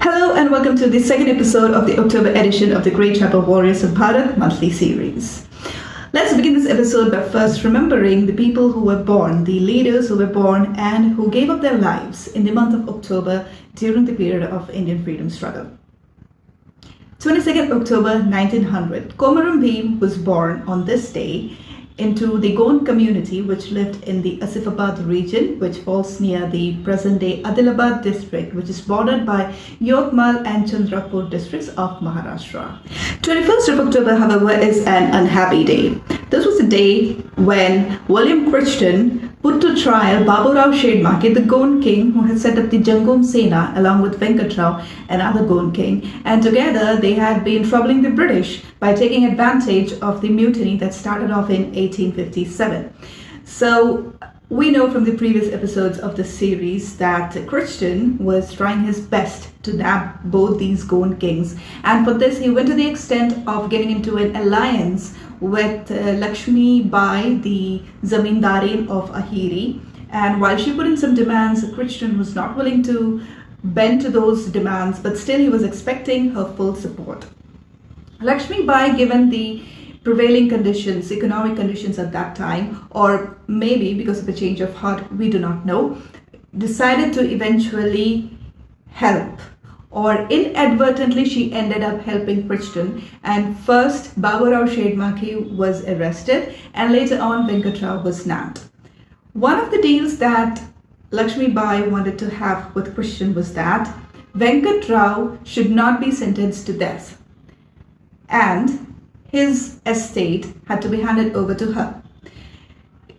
Hello and welcome to the second episode of the October edition of the Great Tribal Warriors of Bharat monthly series. Let's begin this episode by first remembering the people who were born, the leaders who were born and who gave up their lives in the month of October during the period of Indian freedom struggle. 22nd October 1900, Komaram Bheem was born on this day into the Gond community which lived in the Asifabad region, which falls near the present-day Adilabad district, which is bordered by Yotmal and Chandrapur districts of Maharashtra. 21st of October, however, is an unhappy day. This was the day when William Crichton put to trial Baburao Shedmake, the Gond king who had set up the Jangom Sena along with Venkatrao, another Gond king, and together they had been troubling the British by taking advantage of the mutiny that started off in 1857. So we know from the previous episodes of the series that Crichton was trying his best to nab both these Gond kings, and for this he went to the extent of getting into an alliance with Lakshmi Bai, the Zamindarin of Ahiri, and while she put in some demands, Crichton was not willing to bend to those demands, but still he was expecting her full support. Lakshmi Bai, given the prevailing conditions, economic conditions at that time, or maybe because of a change of heart, we do not know, decided to eventually help, or inadvertently she ended up helping Crichton, and first Baburao Shedmake was arrested and later on Venkatrao was nabbed. One of the deals that Lakshmi Bai wanted to have with Crichton was that Venkatrao should not be sentenced to death and his estate had to be handed over to her.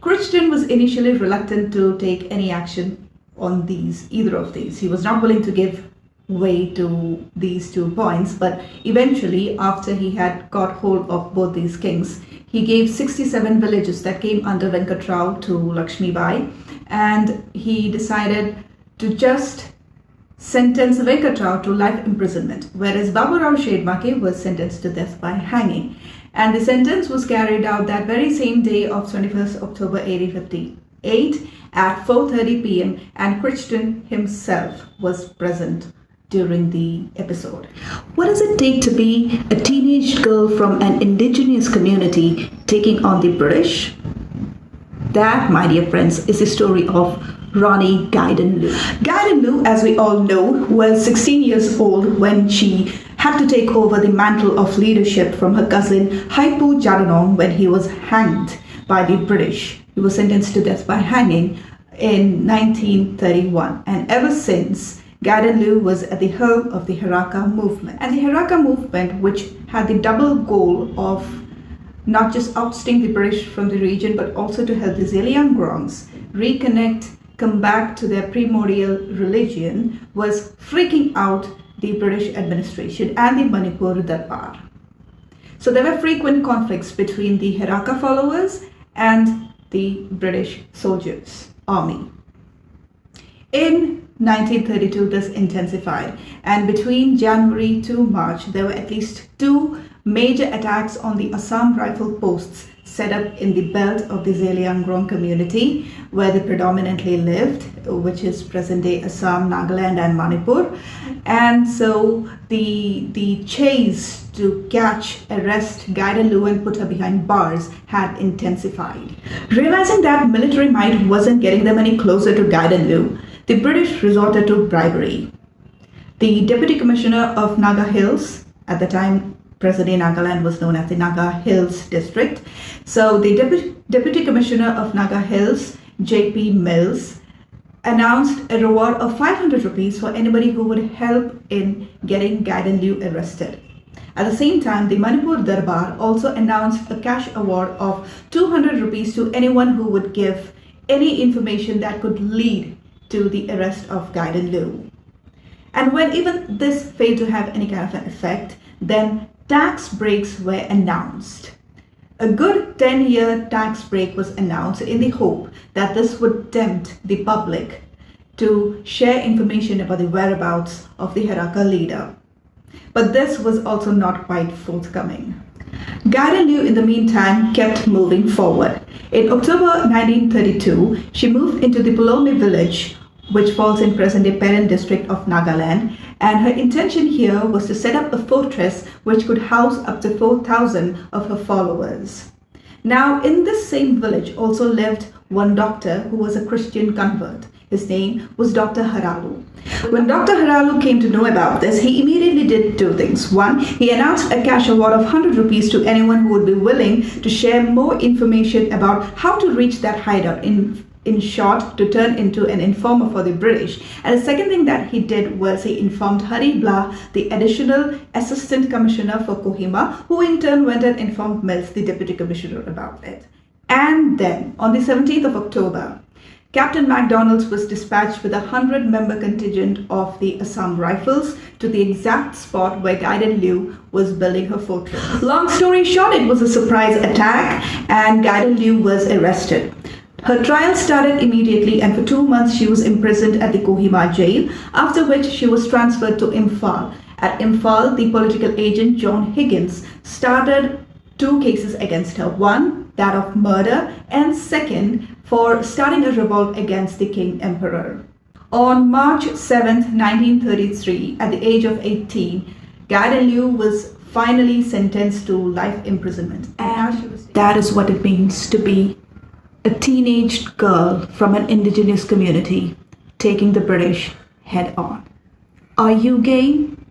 Crichton was initially reluctant to take any action on either of these. He was not willing to give way to these 2 points, but eventually, after he had got hold of both these kings, he gave 67 villages that came under Venkatrao to Lakshmi Bai, and he decided to just sentence Venkatrao to life imprisonment, whereas Baburao Shedmake was sentenced to death by hanging. And the sentence was carried out that very same day of 21st October 1858 at 4:30 p.m. and Crichton himself was present during the episode. What does it take to be a teenage girl from an indigenous community taking on the British? That, my dear friends, is the story of Rani Gaidinliu. Gaidinliu, as we all know, was 16 years old when she had to take over the mantle of leadership from her cousin Haipou Jadonang when he was hanged by the British. He was sentenced to death by hanging in 1931, and ever since Gaidinliu was at the helm of the Heraka movement. And the Heraka movement, which had the double goal of not just ousting the British from the region, but also to help the Zeliangrongs reconnect, come back to their primordial religion, was freaking out the British administration and the Manipur Darbar. So there were frequent conflicts between the Heraka followers and the British soldiers, army. In 1932, this intensified, and between January to March, there were at least 2 major attacks on the Assam rifle posts set up in the belt of the Zeliangrong community where they predominantly lived, which is present-day Assam, Nagaland and Manipur. And so the chase to catch, arrest Gaidinliu and put her behind bars had intensified. Realizing that military might wasn't getting them any closer to Gaidinliu, the British resorted to bribery. The Deputy Commissioner of Naga Hills, at the time present-day Nagaland was known as the Naga Hills District. So the Deputy Commissioner of Naga Hills, J.P. Mills, announced a reward of 500 rupees for anybody who would help in getting Gaidinliu arrested. At the same time, the Manipur Darbar also announced a cash award of 200 rupees to anyone who would give any information that could lead to the arrest of Gaidinliu. And when even this failed to have any kind of an effect, then tax breaks were announced. A good 10-year tax break was announced in the hope that this would tempt the public to share information about the whereabouts of the Heraka leader. But this was also not quite forthcoming. Gaidinliu, in the meantime, kept moving forward. In October 1932, she moved into the Pulome village which falls in present-day Peren district of Nagaland, and her intention here was to set up a fortress which could house up to 4,000 of her followers. Now, in this same village also lived one doctor who was a Christian convert. His name was Dr. Haralu. When Dr. Haralu came to know about this, he immediately did two things. One, he announced a cash award of 100 rupees to anyone who would be willing to share more information about how to reach that hideout. In short, to turn into an informer for the British. And the second thing that he did was he informed Hari Blah, the additional assistant commissioner for Kohima, who in turn went and informed Mills, the deputy commissioner, about it. And then, on the 17th of October, Captain MacDonald was dispatched with a 100-member contingent of the Assam Rifles to the exact spot where Gaidinliu was building her fortress. Long story short, it was a surprise attack and Gaidinliu was arrested. Her trial started immediately and for 2 months she was imprisoned at the Kohima jail, after which she was transferred to Imphal. At Imphal, the political agent John Higgins started 2 cases against her. One, that of murder, and second, for starting a revolt against the King Emperor. On March 7, 1933, at the age of 18, Gaidinliu was finally sentenced to life imprisonment. And that is what it means to be a teenage girl from an indigenous community taking the British head on. Are you game?